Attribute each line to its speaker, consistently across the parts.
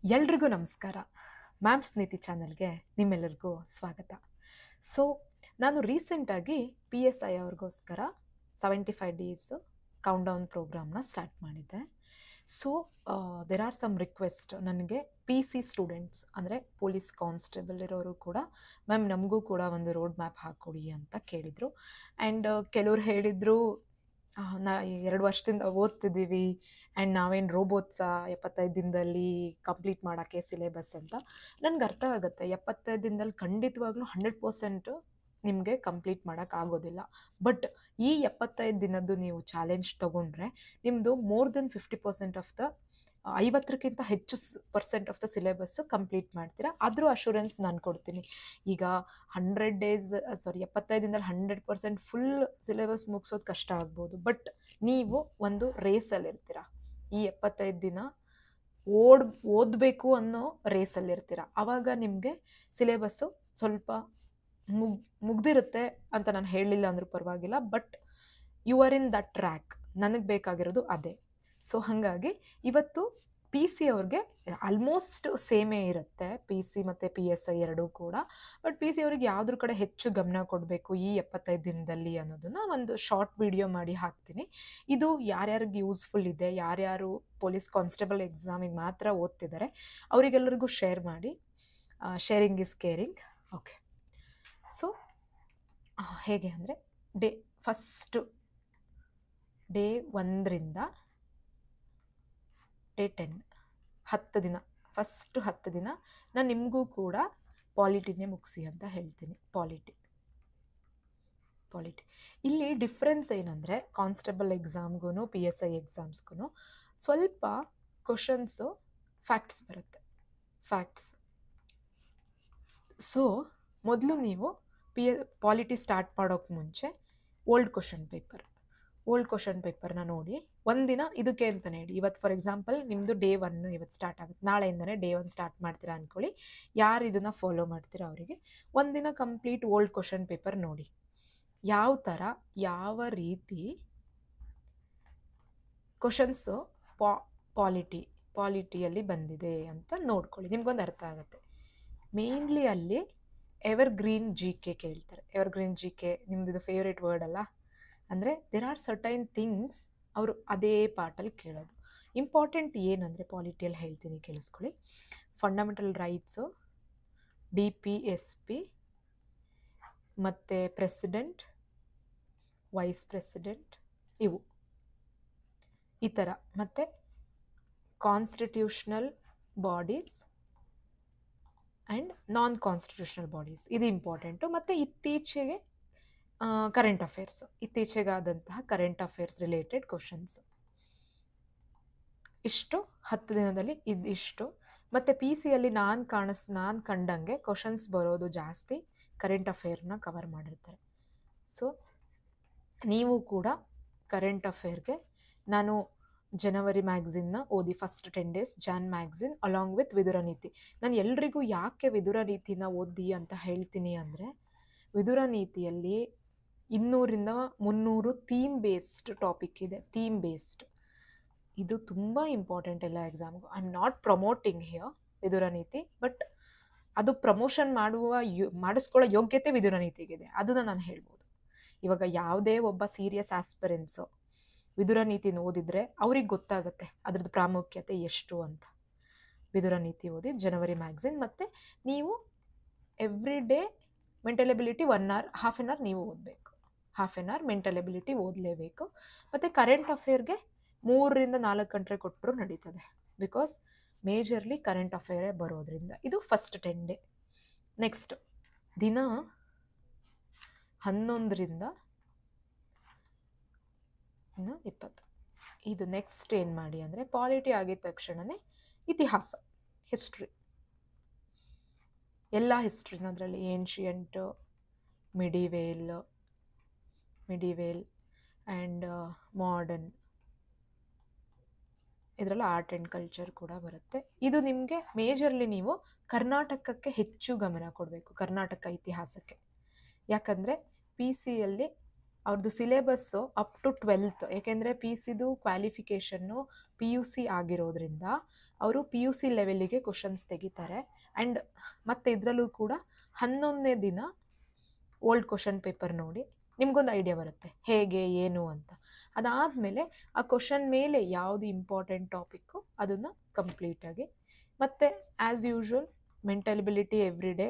Speaker 1: ಎಲ್ರಿಗೂ ನಮಸ್ಕಾರ. ಮ್ಯಾಮ್ಸ್ ನೀತಿ ಚಾನಲ್ಗೆ ನಿಮ್ಮೆಲ್ಲರಿಗೂ ಸ್ವಾಗತ. ಸೊ ನಾನು ರೀಸೆಂಟಾಗಿ PSI ಅವ್ರಿಗೋಸ್ಕರ 75 ಡೇಸ್ ಕೌಂಟ್ ಡೌನ್ ಪ್ರೋಗ್ರಾಮ್ನ ಸ್ಟಾರ್ಟ್ ಮಾಡಿದ್ದೆ. So there are some request. ನನಗೆ PC ಸ್ಟೂಡೆಂಟ್ಸ್ ಅಂದರೆ ಪೊಲೀಸ್ ಕಾನ್ಸ್ಟೇಬಲ್ ಇರೋರು ಕೂಡ ಮ್ಯಾಮ್ ನಮಗೂ ಕೂಡ ಒಂದು ರೋಡ್ ಮ್ಯಾಪ್ ಹಾಕ್ಕೊಡಿ ಅಂತ ಕೇಳಿದರು. ಆ್ಯಂಡ್ ಕೆಲವ್ರು ಹೇಳಿದರು, ನಾ 2 ವರ್ಷದಿಂದ ಓದ್ತಿದ್ದೀವಿ ಆ್ಯಂಡ್ ನಾವೇನು ರೋಬೋಟ್ಸಾ 75 ದಿನದಲ್ಲಿ ಕಂಪ್ಲೀಟ್ ಮಾಡೋಕ್ಕೆ ಸಿಲೆಬಸ್ ಅಂತ. ನನಗೆ ಅರ್ಥ ಆಗುತ್ತೆ, 75 ದಿನದಲ್ಲಿ ಖಂಡಿತವಾಗ್ಲೂ 100% ನಿಮಗೆ ಕಂಪ್ಲೀಟ್ ಮಾಡೋಕ್ಕಾಗೋದಿಲ್ಲ. ಬಟ್ ಈ 75 ದಿನದ್ದು ನೀವು ಚಾಲೆಂಜ್ ತೊಗೊಂಡ್ರೆ ನಿಮ್ಮದು ಮೋರ್ ದೆನ್ 50% ಆಫ್ ದ 50ಕ್ಕಿಂತ ಹೆಚ್ಚು percent of the syllabus complete ಮಾಡ್ತೀರಾ. ಅದ್ರ ಅಶೂರೆನ್ಸ್ ನಾನು ಕೊಡ್ತೀನಿ. ಈಗ 75 ದಿನದಲ್ಲಿ 100% ಫುಲ್ ಸಿಲೆಬಸ್ ಮುಗಿಸೋದು ಕಷ್ಟ ಆಗ್ಬೋದು, ಬಟ್ ನೀವು ಒಂದು ರೇಸಲ್ಲಿರ್ತೀರ. ಈ 75 ದಿನ ಓದಬೇಕು ಅನ್ನೋ ರೇಸಲ್ಲಿರ್ತೀರ. ಆವಾಗ ನಿಮಗೆ ಸಿಲೆಬಸ್ಸು ಸ್ವಲ್ಪ ಮುಗ್ದಿರುತ್ತೆ ಅಂತ ನಾನು ಹೇಳಲಿಲ್ಲ ಅಂದರೂ ಪರವಾಗಿಲ್ಲ, but you are in that track. ನನಗೆ ಬೇಕಾಗಿರೋದು ಅದೇ. ಸೊ ಹಾಗಾಗಿ ಇವತ್ತು PC ಅವ್ರಿಗೆ ಆಲ್ಮೋಸ್ಟ್ ಸೇಮೇ ಇರುತ್ತೆ, PC ಮತ್ತು PSI ಎರಡೂ ಕೂಡ. ಬಟ್ PC ಅವ್ರಿಗೆ ಯಾವುದ್ರ ಕಡೆ ಹೆಚ್ಚು ಗಮನ ಕೊಡಬೇಕು ಈ 75 ದಿನದಲ್ಲಿ ಅನ್ನೋದನ್ನು ಒಂದು ಶಾರ್ಟ್ ವಿಡಿಯೋ ಮಾಡಿ ಹಾಕ್ತೀನಿ. ಇದು ಯಾರ್ಯಾರಿಗೆ ಯೂಸ್ಫುಲ್ ಇದೆ, ಯಾರ್ಯಾರು ಪೊಲೀಸ್ ಕಾನ್ಸ್ಟೇಬಲ್ ಎಕ್ಸಾಮಿಗೆ ಮಾತ್ರ ಓದ್ತಿದ್ದಾರೆ ಅವರಿಗೆಲ್ಲರಿಗೂ ಶೇರ್ ಮಾಡಿ. Sharing is caring. Okay. So ಹೇಗೆ ಅಂದರೆ ಡೇ 1ರಿಂದ ಡೇ 10 ದಿನ, ಫಸ್ಟು 10 ದಿನ ನಾನು ನಿಮಗೂ ಕೂಡ ಪಾಲಿಟಿನೇ ಮುಗಿಸಿ ಅಂತ ಹೇಳ್ತೀನಿ. ಪಾಲಿಟಿ ಇಲ್ಲಿ ಡಿಫ್ರೆನ್ಸ್ ಏನಂದರೆ ಕಾನ್ಸ್ಟೇಬಲ್ ಎಕ್ಸಾಮ್ಗೂ PSI ಎಕ್ಸಾಮ್ಸ್ಗೂ ಸ್ವಲ್ಪ ಕ್ವಶನ್ಸು ಫ್ಯಾಕ್ಟ್ಸ್ ಬರುತ್ತೆ. ಫ್ಯಾಕ್ಟ್ಸ್. ಸೊ ಮೊದಲು ನೀವು ಪಾಲಿಟಿ ಸ್ಟಾರ್ಟ್ ಮಾಡೋಕ್ಕೆ ಮುಂಚೆ ಓಲ್ಡ್ ಕ್ವಶನ್ ಪೇಪರ್ನ ನೋಡಿ ಒಂದಿನ ಇದಕ್ಕೆ ಅಂತಲೇ ಹೇಳಿ. ಇವತ್ತು ಫಾರ್ ಎಕ್ಸಾಂಪಲ್ ನಿಮ್ಮದು ಡೇ 1 ಇವತ್ತು ಸ್ಟಾರ್ಟ್ ಆಗುತ್ತೆ, ನಾಳೆಯಿಂದನೇ ಡೇ 1 ಸ್ಟಾರ್ಟ್ ಮಾಡ್ತೀರಾ ಅಂದ್ಕೊಳ್ಳಿ. ಯಾರು ಇದನ್ನು ಫಾಲೋ ಮಾಡ್ತೀರಾ ಅವರಿಗೆ ಒಂದಿನ ಕಂಪ್ಲೀಟ್ ಓಲ್ಡ್ ಕ್ವಶನ್ ಪೇಪರ್ ನೋಡಿ, ಯಾವ ಥರ ಯಾವ ರೀತಿ ಕ್ವಶನ್ಸು ಪಾಲಿಟಿಯಲ್ಲಿ ಬಂದಿದೆ ಅಂತ ನೋಡ್ಕೊಳ್ಳಿ, ನಿಮ್ಗೊಂದು ಅರ್ಥ ಆಗುತ್ತೆ. ಮೇನ್ಲಿ ಅಲ್ಲಿ ಎವರ್ಗ್ರೀನ್ GK ಕೇಳ್ತಾರೆ. ಎವರ್ಗ್ರೀನ್ GK ನಿಮ್ಮದು ಫೇವ್ರೇಟ್ ವರ್ಡ್ ಅಲ್ಲ? ಅಂದರೆ ದೇರ್ ಆರ್ ಸರ್ಟೈನ್ ಥಿಂಗ್ಸ್ ಅವರು ಅದೇ ಪಾರ್ಟಲ್ಲಿ ಕೇಳೋದು. ಇಂಪಾರ್ಟೆಂಟ್ ಏನಂದರೆ ಪಾಲಿಟಿಯಲ್ಲಿ ಹೇಳ್ತೀನಿ, ಕೇಳಿಸ್ಕೊಳ್ಳಿ. ಫಂಡಮೆಂಟಲ್ ರೈಟ್ಸು, DPSP ಮತ್ತು ಪ್ರೆಸಿಡೆಂಟ್, ವೈಸ್ ಪ್ರೆಸಿಡೆಂಟ್, ಇವು ಈ ಥರ. ಮತ್ತು constitutional bodies and non constitutional bodies, ಇದು ಇಂಪಾರ್ಟೆಂಟು. ಮತ್ತು ಇತ್ತೀಚೆಗೆ ಕರೆಂಟ್ ಅಫೇರ್ಸ್, ಇತ್ತೀಚೆಗಾದಂತಹ ಕರೆಂಟ್ ಅಫೇರ್ಸ್ ರಿಲೇಟೆಡ್ ಕ್ವಶನ್ಸು. ಇಷ್ಟು 10 ದಿನದಲ್ಲಿ ಇದಿಷ್ಟು. ಮತ್ತು PCಯಲ್ಲಿ ನಾನು ಕಂಡಂಗೆ ಕ್ವಶನ್ಸ್ ಬರೋದು ಜಾಸ್ತಿ ಕರೆಂಟ್ ಅಫೇರ್ನ ಕವರ್ ಮಾಡಿರ್ತಾರೆ. ಸೊ ನೀವು ಕೂಡ ಕರೆಂಟ್ ಅಫೇರ್ಗೆ ನಾನು ಜನವರಿ ಮ್ಯಾಗ್ಝಿನ್ನ ಓದಿ, first 10 days Jan magazine along with Vidura Niti. ನಾನು ಎಲ್ರಿಗೂ ಯಾಕೆ ವಿದುರ ನೀತಿನ ಓದಿ ಅಂತ ಹೇಳ್ತೀನಿ ಅಂದರೆ, ವಿದುರ ನೀತಿಯಲ್ಲಿ 200ರಿಂದ 300 ಥೀಮ್ ಬೇಸ್ಡ್ ಟಾಪಿಕ್ ಇದೆ. ಥೀಮ್ ಬೇಸ್ಡ್ ಇದು ತುಂಬ ಇಂಪಾರ್ಟೆಂಟ್ ಎಲ್ಲ ಎಕ್ಸಾಮ್ಗೂ. I am not promoting here Vidura Niti, but ಅದು ಪ್ರಮೋಷನ್ ಮಾಡಿಸ್ಕೊಳ್ಳೋ ಯೋಗ್ಯತೆ ವಿದುರ ನೀತಿಗಿದೆ, ಅದನ್ನು ನಾನು ಹೇಳ್ಬೋದು. ಇವಾಗ ಯಾವುದೇ ಒಬ್ಬ ಸೀರಿಯಸ್ ಆಸ್ಪಿರೆನ್ಸು ವಿದುರ ನೀತಿನ ಓದಿದರೆ ಅವ್ರಿಗೆ ಗೊತ್ತಾಗುತ್ತೆ ಅದ್ರದ್ದು ಪ್ರಾಮುಖ್ಯತೆ ಎಷ್ಟು ಅಂತ. ವಿದುರ ನೀತಿ ಓದಿ, ಜನವರಿ ಮ್ಯಾಗ್ಝಿನ್. ಮತ್ತು ನೀವು every day mental ability 1 hour, half an hour ನೀವು ಓದಬೇಕು. Half an hour mental ability ಓದಲೇಬೇಕು. ಮತ್ತು ಕರೆಂಟ್ ಅಫೇರ್ಗೆ 3ರಿಂದ 4 ಗಂಟೆ ಕೊಟ್ಟರು ನಡೀತದೆ, ಬಿಕಾಸ್ ಮೇಜರ್ಲಿ ಕರೆಂಟ್ ಅಫೇರೇ ಬರೋದ್ರಿಂದ. ಇದು ಫಸ್ಟ್ 10 ಡೇ. ನೆಕ್ಸ್ಟ್ ದಿನ 11ರಿಂದ 20. ಇದು ನೆಕ್ಸ್ಟ್ ಏನು ಮಾಡಿ ಅಂದರೆ, ಪಾಲಿಟಿ ಆಗಿದ ತಕ್ಷಣವೇ ಇತಿಹಾಸ, ಹಿಸ್ಟ್ರಿ, ಎಲ್ಲ ಹಿಸ್ಟ್ರಿನ, ಅದರಲ್ಲಿ ಏನ್ಷಿಯಂಟು, ಮಿಡಿವೇಲ್ ಆ್ಯಂಡ್ ಮಾಡರ್ನ್, ಇದರಲ್ಲಿ ಆರ್ಟ್ ಆ್ಯಂಡ್ ಕಲ್ಚರ್ ಕೂಡ ಬರುತ್ತೆ. ಇದು ನಿಮಗೆ ಮೇಜರ್ಲಿ ನೀವು ಕರ್ನಾಟಕಕ್ಕೆ ಹೆಚ್ಚು ಗಮನ ಕೊಡಬೇಕು, ಕರ್ನಾಟಕ ಇತಿಹಾಸಕ್ಕೆ. ಯಾಕಂದರೆ PCಯಲ್ಲಿ ಅವ್ರದ್ದು ಸಿಲೆಬಸ್ಸು ಅಪ್ ಟು 12th, ಏಕೆಂದರೆ ಪಿ ಸಿದು ಕ್ವಾಲಿಫಿಕೇಷನ್ನು PUC ಆಗಿರೋದ್ರಿಂದ ಅವರು PUC ಲೆವೆಲಿಗೆ ಕ್ವಶನ್ಸ್ ತೆಗಿತಾರೆ. ಆ್ಯಂಡ್ ಮತ್ತು ಇದರಲ್ಲೂ ಕೂಡ 11ನೇ ದಿನ ಓಲ್ಡ್ ಕ್ವಶನ್ ಪೇಪರ್ ನೋಡಿ ನಿಮ್ಗೊಂದು ಐಡಿಯಾ ಬರುತ್ತೆ ಹೇಗೆ ಏನು ಅಂತ. ಅದಾದಮೇಲೆ ಆ ಕ್ವಶನ್ ಮೇಲೆ ಯಾವುದು ಇಂಪಾರ್ಟೆಂಟ್ ಟಾಪಿಕ್ಕು ಅದನ್ನು ಕಂಪ್ಲೀಟಾಗಿ, ಮತ್ತು as usual mental ability every day,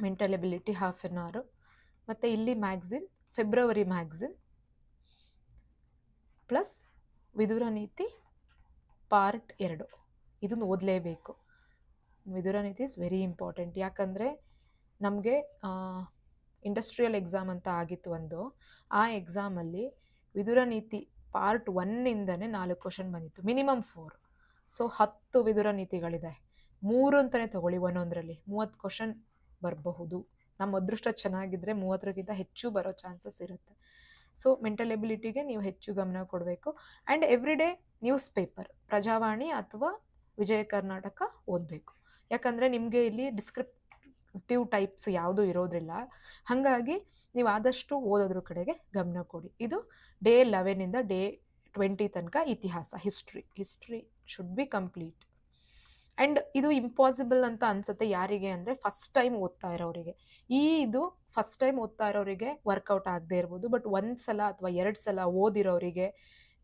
Speaker 1: mental ability half an ಅವರು, ಮತ್ತು ಇಲ್ಲಿ magazine February magazine plus Vidura Niti part 2 ಇದನ್ನು ಓದಲೇಬೇಕು. ವಿದುರ ನೀತಿ ಇಸ್ ವೆರಿ ಇಂಪಾರ್ಟೆಂಟ್. ಯಾಕಂದರೆ ನಮಗೆ ಇಂಡಸ್ಟ್ರಿಯಲ್ ಎಕ್ಸಾಮ್ ಅಂತ ಆಗಿತ್ತು ಒಂದು, ಆ ಎಕ್ಸಾಮಲ್ಲಿ ವಿದುರ ನೀತಿ ಪಾರ್ಟ್ 1ಇಂದನೇ 4 ಕ್ವಶನ್ ಬಂದಿತ್ತು, ಮಿನಿಮಮ್ 4. ಸೊ 10 ವಿದುರ ನೀತಿಗಳಿದೆ, 3 ಅಂತಲೇ ತೊಗೊಳ್ಳಿ, ಒಂದೊಂದರಲ್ಲಿ 30 ಕ್ವಶನ್ ಬರಬಹುದು. ನಮ್ಮ ಅದೃಷ್ಟ ಚೆನ್ನಾಗಿದ್ದರೆ 30ಕ್ಕಿಂತ ಹೆಚ್ಚು ಬರೋ ಚಾನ್ಸಸ್ ಇರುತ್ತೆ. ಸೊ ಮೆಂಟಲ್ ಎಬಿಲಿಟಿಗೆ ನೀವು ಹೆಚ್ಚು ಗಮನ ಕೊಡಬೇಕು. And every day news paper, Prajavani ಅಥವಾ ವಿಜಯ ಕರ್ನಾಟಕ ಓದಬೇಕು. ಯಾಕಂದರೆ ನಿಮಗೆ ಇಲ್ಲಿ ಡಿಸ್ಕ್ರಿಪ್ಟಿವ್ ಟೈಪ್ಸ್ ಯಾವುದೂ ಇರೋದ್ರಿಲ್ಲ, ಹಾಗಾಗಿ ನೀವು ಆದಷ್ಟು ಓದೋದ್ರ ಕಡೆಗೆ ಗಮನ ಕೊಡಿ. ಇದು ಡೇ 11ಇಂದ ಡೇ 20 ತನಕ ಇತಿಹಾಸ, history should be complete. And ಇದು ಇಂಪಾಸಿಬಲ್ ಅಂತ ಅನಿಸುತ್ತೆ ಯಾರಿಗೆ ಅಂದರೆ ಫಸ್ಟ್ ಟೈಮ್ ಓದ್ತಾ ಇರೋರಿಗೆ. ಇದು ಫಸ್ಟ್ ಟೈಮ್ ಓದ್ತಾ ಇರೋರಿಗೆ ವರ್ಕೌಟ್ ಆಗದೆ ಇರ್ಬೋದು, ಬಟ್ 1 ಸಲ ಅಥವಾ 2 ಸಲ ಓದಿರೋರಿಗೆ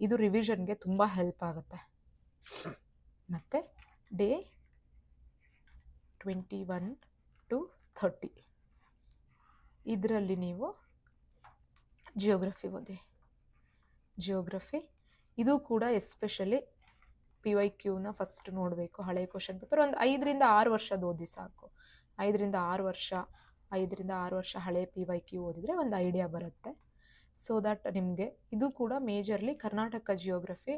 Speaker 1: ಇದು ರಿವಿಷನ್ಗೆ ತುಂಬ ಹೆಲ್ಪ್ ಆಗುತ್ತೆ. ಮತ್ತು ಡೇ 21 to 30 ಇದರಲ್ಲಿ ನೀವು ಜಿಯೋಗ್ರಫಿ ಓದಿ. ಜಿಯೋಗ್ರಫಿ ಇದು ಕೂಡ ಎಸ್ಪೆಷಲಿ PYQನ ಫಸ್ಟ್ ನೋಡಬೇಕು. ಹಳೆ ಕ್ವಶನ್ ಪೇಪರ್ ಒಂದು 5ರಿಂದ 6 ವರ್ಷದ ಓದಿ ಸಾಕು. 5ರಿಂದ 6 ವರ್ಷ ಹಳೆ PYQ ಓದಿದರೆ ಒಂದು ಐಡಿಯಾ ಬರುತ್ತೆ. ಸೊ ದಟ್ ನಿಮಗೆ ಇದು ಕೂಡ ಮೇಜರ್ಲಿ ಕರ್ನಾಟಕ ಜಿಯೋಗ್ರಫಿ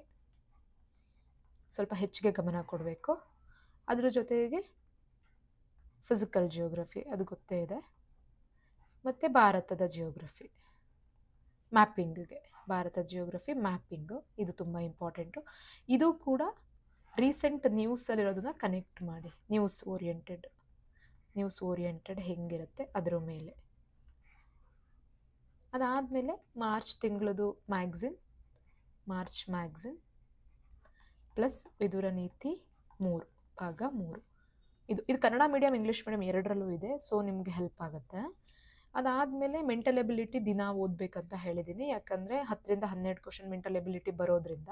Speaker 1: ಸ್ವಲ್ಪ ಹೆಚ್ಚಿಗೆ ಗಮನ ಕೊಡಬೇಕು. ಅದ್ರ ಜೊತೆಗೆ ಫಿಸಿಕಲ್ ಜಿಯೋಗ್ರಫಿ ಅದು ಗೊತ್ತೇ ಇದೆ, ಮತ್ತು ಭಾರತದ ಜಿಯೋಗ್ರಫಿ ಮ್ಯಾಪಿಂಗ್ಗೆ, ಭಾರತದ ಜಿಯೋಗ್ರಫಿ ಮ್ಯಾಪಿಂಗು ಇದು ತುಂಬ ಇಂಪಾರ್ಟೆಂಟು. ಇದು ಕೂಡ ರೀಸೆಂಟ್ ನ್ಯೂಸಲ್ಲಿರೋದನ್ನ ಕನೆಕ್ಟ್ ಮಾಡಿ, ನ್ಯೂಸ್ ಓರಿಯೆಂಟೆಡ್ ಹೆಂಗಿರುತ್ತೆ ಅದರ ಮೇಲೆ. ಅದಾದಮೇಲೆ ಮಾರ್ಚ್ ತಿಂಗಳದು ಮಾರ್ಚ್ ಮ್ಯಾಗ್ಝಿನ್ ಪ್ಲಸ್ ವಿದುರ ನೀತಿ 3 ಭಾಗ 3. ಇದು ಕನ್ನಡ ಮೀಡಿಯಮ್ ಇಂಗ್ಲೀಷ್ ಮೀಡಿಯಮ್ ಎರಡರಲ್ಲೂ ಇದೆ, ಸೊ ನಿಮಗೆ ಹೆಲ್ಪ್ ಆಗುತ್ತೆ. ಅದಾದಮೇಲೆ ಮೆಂಟಲ್ ಎಬಿಲಿಟಿ ದಿನ ಓದಬೇಕಂತ ಹೇಳಿದ್ದೀನಿ, ಯಾಕಂದರೆ 10ರಿಂದ 12 ಕ್ವಶನ್ ಮೆಂಟಲ್ ಎಬಿಲಿಟಿ ಬರೋದ್ರಿಂದ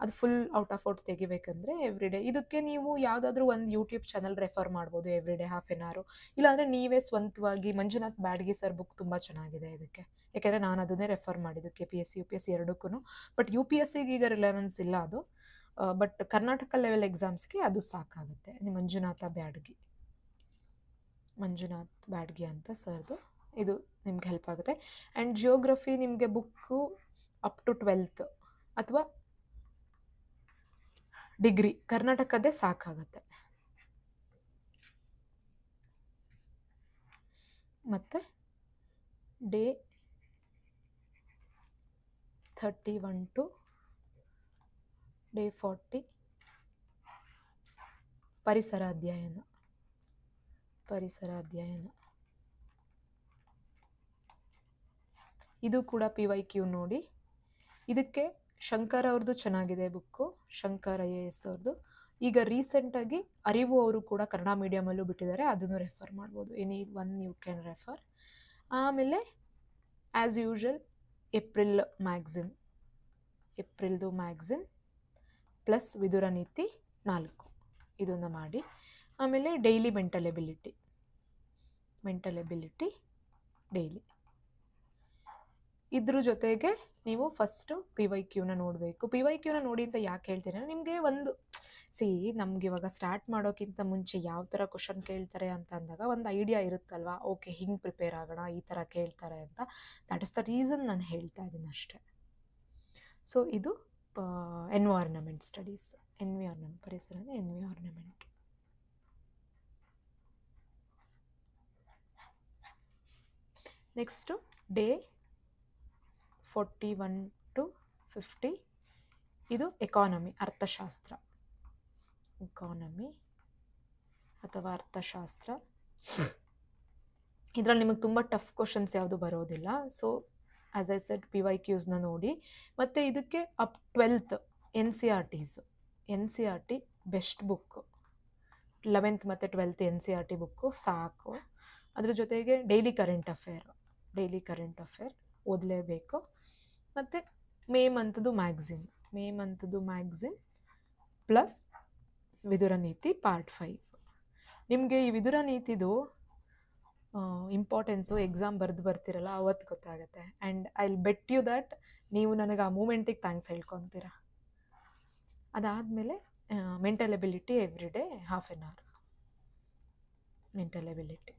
Speaker 1: ಅದು ಫುಲ್ ಔಟ್ ಆಫ್ ಔಟ್ ತೆಗಿಬೇಕಂದ್ರೆ ಎವ್ರಿ ಡೇ. ಇದಕ್ಕೆ ನೀವು ಯಾವುದಾದ್ರೂ ಒಂದು ಯೂಟ್ಯೂಬ್ ಚಾನಲ್ ರೆಫರ್ ಮಾಡ್ಬೋದು, every day half an hour, ಇಲ್ಲಾಂದರೆ ನೀವೇ ಸ್ವಂತವಾಗಿ ಮಂಜುನಾಥ್ ಬ್ಯಾಡ್ಗಿ ಸರ್ ಬುಕ್ ತುಂಬ ಚೆನ್ನಾಗಿದೆ ಇದಕ್ಕೆ. ಯಾಕೆಂದರೆ ನಾನು ಅದನ್ನೇ ರೆಫರ್ ಮಾಡಿದ್ದು KPSC UPSC ಎರಡಕ್ಕೂ. ಬಟ್ UPSCಗೆ ಈಗ ರಿಲೆವೆನ್ಸ್ ಇಲ್ಲ ಅದು, ಬಟ್ ಕರ್ನಾಟಕ ಲೆವೆಲ್ ಎಕ್ಸಾಮ್ಸ್ಗೆ ಅದು ಸಾಕಾಗುತ್ತೆ. ಮಂಜುನಾಥ್ ಬ್ಯಾಡ್ಗಿ ಅಂತ ಸರ್ದು ಇದು ನಿಮ್ಗೆ ಹೆಲ್ಪ್ ಆಗುತ್ತೆ. ಆ್ಯಂಡ್ ಜಿಯೋಗ್ರಫಿ ನಿಮಗೆ ಬುಕ್ಕು ಅಪ್ ಟು 12th ಅಥವಾ ಡಿಗ್ರಿ ಕರ್ನಾಟಕದೇ ಸಾಕಾಗುತ್ತೆ. ಮತ್ತು ಡೇ 31 to ಡೇ 40 ಪರಿಸರ ಅಧ್ಯಯನ. ಇದು ಕೂಡ PYQ ನೋಡಿ. ಇದಕ್ಕೆ ಶಂಕರ್ ಅವ್ರದ್ದು ಚೆನ್ನಾಗಿದೆ ಬುಕ್ಕು, ಶಂಕರ್ IAS ಅವ್ರದ್ದು. ಈಗ ರೀಸೆಂಟಾಗಿ ಅರಿವು ಅವರು ಕೂಡ ಕನ್ನಡ ಮೀಡಿಯಮಲ್ಲೂ ಬಿಟ್ಟಿದ್ದಾರೆ, ಅದನ್ನು ರೆಫರ್ ಮಾಡ್ಬೋದು. Any one you can refer. ಆಮೇಲೆ ಆ್ಯಸ್ ಯೂಶ್ವಲ್ ಏಪ್ರಿಲ್ದು ಮ್ಯಾಗ್ಝಿನ್ ಪ್ಲಸ್ ವಿದುರ ನೀತಿ 4 ಇದನ್ನು ಮಾಡಿ. ಆಮೇಲೆ ಡೈಲಿ ಮೆಂಟಲ್ ಎಬಿಲಿಟಿ ಡೈಲಿ. ಇದ್ರ ಜೊತೆಗೆ ನೀವು ಫಸ್ಟು PYQನ ನೋಡಬೇಕು. PYQನ ನೋಡಿ ಅಂತ ಯಾಕೆ ಹೇಳ್ತೀನಿ, ನಿಮಗೆ ಒಂದು ನಮ್ಗೆ ಇವಾಗ ಸ್ಟಾರ್ಟ್ ಮಾಡೋಕ್ಕಿಂತ ಮುಂಚೆ ಯಾವ ಥರ ಕ್ವಶನ್ ಕೇಳ್ತಾರೆ ಅಂತ ಅಂದಾಗ ಒಂದು ಐಡಿಯಾ ಇರುತ್ತಲ್ವಾ, ಓಕೆ ಹಿಂಗೆ ಪ್ರಿಪೇರ್ ಆಗೋಣ, ಈ ಥರ ಕೇಳ್ತಾರೆ ಅಂತ. ದ್ಯಾಟ್ ಇಸ್ ದ ರೀಸನ್ ನಾನು ಹೇಳ್ತಾ ಇದ್ದೀನಿ ಅಷ್ಟೇ. ಸೊ ಇದು ಎನ್ವೈರ್ನಮೆಂಟ್ ಸ್ಟಡೀಸ್, ಪರಿಸರ ಎನ್ವೈರ್ನಮೆಂಟ್. ನೆಕ್ಸ್ಟು ಡೇ 41 to 50 ಇದು ಎಕಾನಮಿ ಅರ್ಥಶಾಸ್ತ್ರ ಇದರಲ್ಲಿ ನಿಮಗೆ ತುಂಬ ಟಫ್ ಕ್ವಶನ್ಸ್ ಯಾವುದು ಬರೋದಿಲ್ಲ. ಸೊ ಆ್ಯಸ್ ಐ ಸೆಟ್ PYQsನ ನೋಡಿ. ಮತ್ತು ಇದಕ್ಕೆ up 12th NCERTs, NCERT best book, 11th ಮತ್ತು 12th NCERT ಬುಕ್ಕು ಸಾಕು. ಅದ್ರ ಜೊತೆಗೆ ಡೈಲಿ ಕರೆಂಟ್ ಅಫೇರ್ ಓದಲೇಬೇಕು. ಮತ್ತು ಮೇ ಮಂತ್ದು magazine plus Vidura Niti part 5. ನಿಮಗೆ ಈ ವಿದುರ ನೀತಿದು ಇಂಪಾರ್ಟೆನ್ಸು ಎಕ್ಸಾಮ್ ಬರ್ತಿರಲ್ಲ ಅವತ್ತು ಗೊತ್ತಾಗುತ್ತೆ. And I will bet you that ನೀವು ನನಗೆ ಆ ಮೂಮೆಂಟಿಗೆ ಥ್ಯಾಂಕ್ಸ್ ಹೇಳ್ಕೊತೀರ. ಅದಾದಮೇಲೆ mental ability every day half an hour mental ability.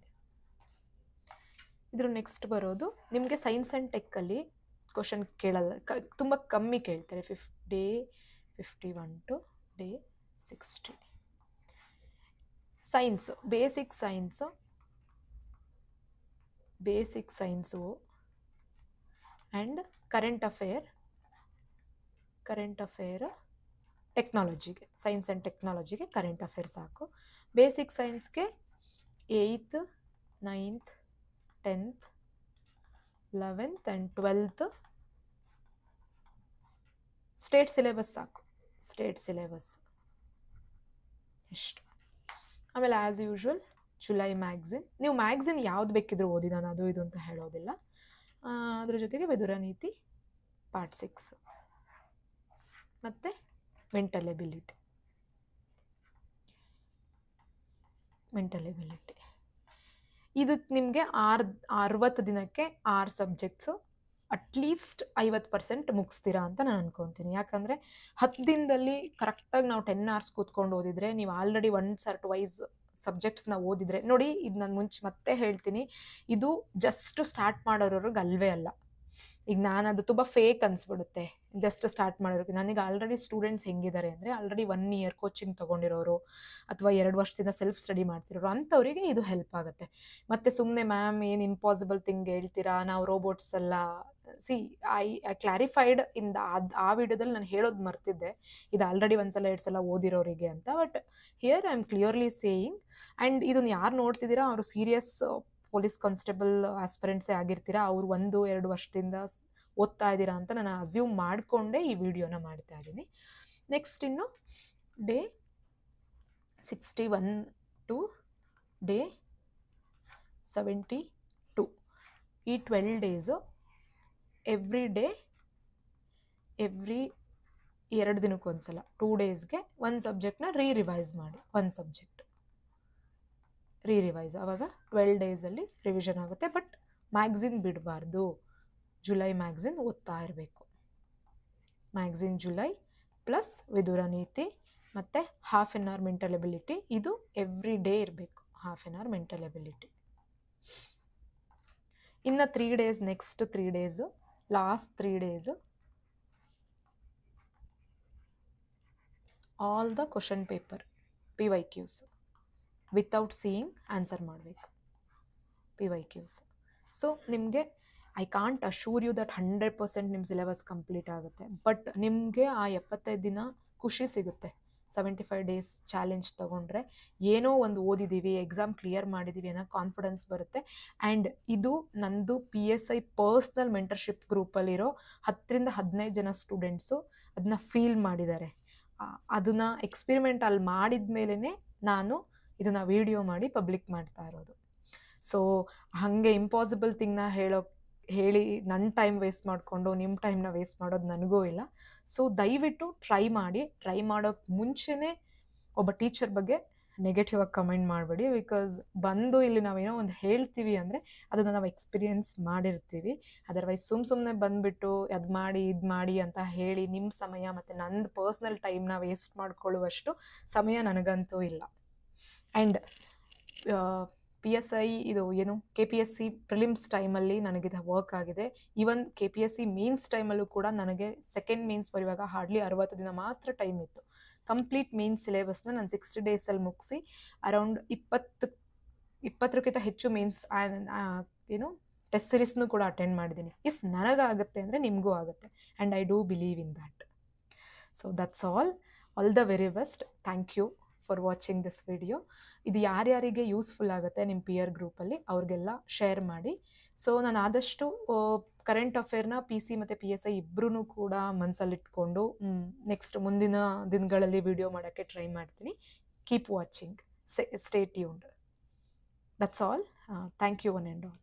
Speaker 1: ಇದ್ರ ನೆಕ್ಸ್ಟ್ ಬರೋದು ನಿಮಗೆ ಸೈನ್ಸ್ ಆ್ಯಂಡ್ ಟೆಕ್ಕಲ್ಲಿ ಕ್ವಶನ್ ಕೇಳಲ್ಲ, ತುಂಬ ಕಮ್ಮಿ ಕೇಳ್ತಾರೆ. Day 51 to day 60. Science basic science and current affair ಟೆಕ್ನಾಲಜಿಗೆ, ಸೈನ್ಸ್ ಆ್ಯಂಡ್ ಟೆಕ್ನಾಲಜಿಗೆ ಕರೆಂಟ್ ಅಫೇರ್ ಸಾಕು. ಬೇಸಿಕ್ ಸೈನ್ಸ್ಗೆ 8th 9th 10th 11th and 12th state syllabus ಸಾಕು. ಎಷ್ಟು. ಆಮೇಲೆ ಆ್ಯಸ್ ಯೂಶ್ವಲ್ ಜುಲೈ ಮ್ಯಾಗ್ಝಿನ್. ನೀವು ಮ್ಯಾಗ್ಝಿನ್ ಯಾವ್ದು ಬೇಕಿದ್ರೂ ಓದಿ, ನಾನು ಅದು ಇದು ಅಂತ ಹೇಳೋದಿಲ್ಲ. ಅದ್ರ ಜೊತೆಗೆ ವಿದುರ ನೀತಿ ಪಾರ್ಟ್ 6 ಮತ್ತು ಮೆಂಟಲ್ ಎಬಿಲಿಟಿ. ಇದಕ್ಕೆ ನಿಮಗೆ 60 ದಿನಕ್ಕೆ 6 ಸಬ್ಜೆಕ್ಟ್ಸು ಅಟ್ಲೀಸ್ಟ್ 50% ಮುಗಿಸ್ತೀರಾ ಅಂತ ನಾನು ಅನ್ಕೊತೀನಿ. ಯಾಕಂದರೆ 10 ದಿನದಲ್ಲಿ ಕರೆಕ್ಟಾಗಿ ನಾವು 10 hours ಕೂತ್ಕೊಂಡು ಓದಿದರೆ, ನೀವು ಆಲ್ರೆಡಿ ಒನ್ಸ್ ಆರ್ ಟ್ವೈಸ್ ಸಬ್ಜೆಕ್ಟ್ಸ್ನ ಓದಿದರೆ ನೋಡಿ. ಇದು ನಾನು ಮತ್ತೆ ಹೇಳ್ತೀನಿ, ಇದು ಜಸ್ಟ್ ಸ್ಟಾರ್ಟ್ ಮಾಡೋರಿಗೆ ಅಲ್ವೇ ಅಲ್ಲ. ಈಗ ನಾನು ಅದು ತುಂಬ ಫೇಕ್ ಅನಿಸ್ಬಿಡುತ್ತೆ ಜಸ್ಟ್ ಸ್ಟಾರ್ಟ್ ಮಾಡೋರಿಗೆ. ನನಗೆ ಆಲ್ರೆಡಿ ಸ್ಟೂಡೆಂಟ್ಸ್ ಹೆಂಗಿದ್ದಾರೆ ಅಂದರೆ, ಆಲ್ರೆಡಿ 1 year ಕೋಚಿಂಗ್ ತೊಗೊಂಡಿರೋರು ಅಥವಾ 2 ವರ್ಷದಿಂದ ಸೆಲ್ಫ್ ಸ್ಟಡಿ ಮಾಡ್ತಿರೋರು, ಅಂಥವರಿಗೆ ಇದು ಹೆಲ್ಪ್ ಆಗುತ್ತೆ. ಮತ್ತು ಸುಮ್ಮನೆ ಮ್ಯಾಮ್ ಏನು ಇಂಪಾಸಿಬಲ್ ಥಿಂಗ್ ಹೇಳ್ತೀರಾ, ನಾವು ರೋಬೋಟ್ಸ್ ಎಲ್ಲ. ಐ ಕ್ಲಾರಿಫೈಡ್ ಆ ವಿಡಿಯೋದಲ್ಲಿ ನಾನು ಹೇಳೋದು ಮರ್ತಿದ್ದೆ, ಇದು ಆಲ್ರೆಡಿ 1 ಸಲ 2 ಸಲ ಓದಿರೋರಿಗೆ ಅಂತ. But here I am clearly saying. And ಇದನ್ನು ಯಾರು ನೋಡ್ತಿದ್ದೀರಾ ಅವರು ಸೀರಿಯಸ್ ಪೊಲೀಸ್ ಕಾನ್ಸ್ಟೇಬಲ್ ಆಸ್ಪಿರೆಂಟ್ಸೇ ಆಗಿರ್ತೀರಾ, ಅವರು 1-2 ವರ್ಷದಿಂದ ಓದ್ತಾ ಇದ್ದೀರಾ ಅಂತ ನಾನು ಅಸ್ಯೂಮ್ ಮಾಡಿಕೊಂಡೇ ಈ ವಿಡಿಯೋನ ಮಾಡ್ತಾ ಇದ್ದೀನಿ. ನೆಕ್ಸ್ಟ್ ಇನ್ನು ಡೇ 61 ಟು ಡೇ 72 ಈ 12 days ಎವ್ರಿ ಡೇ ಎವ್ರಿ 2 ದಿನಕ್ಕೊಂದ್ಸಲ 2 daysಗೆ 1 ಸಬ್ಜೆಕ್ಟ್ನ ರಿವೈಸ್ ಮಾಡಿ. 1 ಸಬ್ಜೆಕ್ಟ್ ರಿವೈಸ್, ಆವಾಗ 12 daysಲ್ಲಿ ರಿವಿಷನ್ ಆಗುತ್ತೆ. ಬಟ್ ಮ್ಯಾಗ್ಝಿನ್ ಬಿಡಬಾರ್ದು, ಜುಲೈ ಮ್ಯಾಗ್ಝಿನ್ ಓದ್ತಾ ಇರಬೇಕು. Magazine July plus Vidura Niti ಮತ್ತು half an hour mental ability. ಇದು ಎವ್ರಿ ಡೇ ಇರಬೇಕು, half an hour mental ability. ಇನ್ನು 3 days, next 3 days, last 3 days all the question paper PYQs without seeing answer ಮಾಡಬೇಕು PYQs. So ನಿಮಗೆ I can't assure you that 100% ನಿಮ್ಮ syllabus complete ಆಗುತ್ತೆ. But ನಿಮಗೆ ಆ 75 ದಿನ ಖುಷಿ ಸಿಗುತ್ತೆ. 75 days ಚಾಲೆಂಜ್ ತೊಗೊಂಡ್ರೆ ಏನೋ ಒಂದು ಓದಿದ್ದೀವಿ, ಎಕ್ಸಾಮ್ ಕ್ಲಿಯರ್ ಮಾಡಿದ್ದೀವಿ ಅನ್ನೋ ಕಾನ್ಫಿಡೆನ್ಸ್ ಬರುತ್ತೆ. ಆ್ಯಂಡ್ ಇದು ನಂದು PSI ಪರ್ಸ್ನಲ್ ಮೆಂಟರ್ಶಿಪ್ ಗ್ರೂಪಲ್ಲಿರೋ 10ರಿಂದ 15 ಜನ ಸ್ಟೂಡೆಂಟ್ಸು ಅದನ್ನ ಫೀಲ್ ಮಾಡಿದ್ದಾರೆ. ಅದನ್ನು ಎಕ್ಸ್ಪೆರಿಮೆಂಟ್ ಅಲ್ಲಿ ಮಾಡಿದ ಮೇಲೇ ನಾನು ಇದನ್ನು ವಿಡಿಯೋ ಮಾಡಿ ಪಬ್ಲಿಕ್ ಮಾಡ್ತಾ ಇರೋದು. ಸೊ ಹಾಗೆ ಇಂಪಾಸಿಬಲ್ ಥಿಂಗ್ನ ಹೇಳಿ ನನ್ನ ಟೈಮ್ ವೇಸ್ಟ್ ಮಾಡಿಕೊಂಡು ನಿಮ್ಮ ಟೈಮ್ನ ವೇಸ್ಟ್ ಮಾಡೋದು ನನಗೂ ಇಲ್ಲ. ಸೊ ದಯವಿಟ್ಟು ಟ್ರೈ ಮಾಡೋಕ್ಕೆ ಮುಂಚೆನೇ ಒಬ್ಬ ಟೀಚರ್ ಬಗ್ಗೆ ನೆಗೆಟಿವ್ ಆಗಿ ಕಮೆಂಟ್ ಮಾಡಬೇಡಿ. ಬಿಕಾಸ್ ಬಂದು ಇಲ್ಲಿ ನಾವೇನೋ ಒಂದು ಹೇಳ್ತೀವಿ ಅಂದರೆ ಅದನ್ನು ನಾವು ಎಕ್ಸ್ಪೀರಿಯೆನ್ಸ್ ಮಾಡಿರ್ತೀವಿ. ಅದರ್ವೈಸ್ ಸುಮ್ಮನೆ ಬಂದುಬಿಟ್ಟು ಅದು ಮಾಡಿ ಇದು ಮಾಡಿ ಅಂತ ಹೇಳಿ ನಿಮ್ಮ ಸಮಯ ಮತ್ತು ನಂದು ಪರ್ಸ್ನಲ್ ಟೈಮ್ನ ವೇಸ್ಟ್ ಮಾಡ್ಕೊಳ್ಳುವಷ್ಟು ಸಮಯ ನನಗಂತೂ ಇಲ್ಲ. ಆ್ಯಂಡ್ PSI ಇದು ಏನು KPSC ಪ್ರಿಲಿಮ್ಸ್ ಟೈಮಲ್ಲಿ ನನಗಿದು ವರ್ಕ್ ಆಗಿದೆ. ಈವನ್ KPSC ಮೀನ್ಸ್ ಟೈಮಲ್ಲೂ ಕೂಡ ನನಗೆ ಸೆಕೆಂಡ್ ಮೀನ್ಸ್ ಬರೆಯುವಾಗ ಹಾರ್ಡ್ಲಿ 60 ದಿನ ಮಾತ್ರ ಟೈಮ್ ಇತ್ತು. ಕಂಪ್ಲೀಟ್ ಮೀನ್ಸ್ ಸಿಲೆಬಸ್ನ ನಾನು 60 daysಲ್ಲಿ ಮುಗಿಸಿ ಅರೌಂಡ್ 20ಕ್ಕಿಂತ ಹೆಚ್ಚು ಮೀನ್ಸ್ ಟೆಸ್ಟ್ ಸಿರೀಸ್ನೂ ಕೂಡ ಅಟೆಂಡ್ ಮಾಡಿದ್ದೀನಿ. ಇಫ್ ನನಗಾಗುತ್ತೆ ಅಂದರೆ ನಿಮಗೂ ಆಗುತ್ತೆ. And I do believe in that. So that's all the very best. Thank you for watching this video. ಇದು ಯಾರ್ಯಾರಿಗೆ ಯೂಸ್ಫುಲ್ ಆಗುತ್ತೆ ನಿಮ್ಮ ಪಿಯರ್ ಗ್ರೂಪಲ್ಲಿ ಅವ್ರಿಗೆಲ್ಲ ಶೇರ್ ಮಾಡಿ. ಸೊ ನಾನು ಆದಷ್ಟು ಕರೆಂಟ್ ಅಫೇರ್ನ PC ಮತ್ತು PSI ಇಬ್ಬರೂ ಕೂಡ ಮನಸ್ಸಲ್ಲಿಟ್ಕೊಂಡು ನೆಕ್ಸ್ಟ್ ಮುಂದಿನ ದಿನಗಳಲ್ಲಿ ವಿಡಿಯೋ ಮಾಡೋಕ್ಕೆ ಟ್ರೈ ಮಾಡ್ತೀನಿ. Keep watching, stay tuned. That's all. Thank you one and all.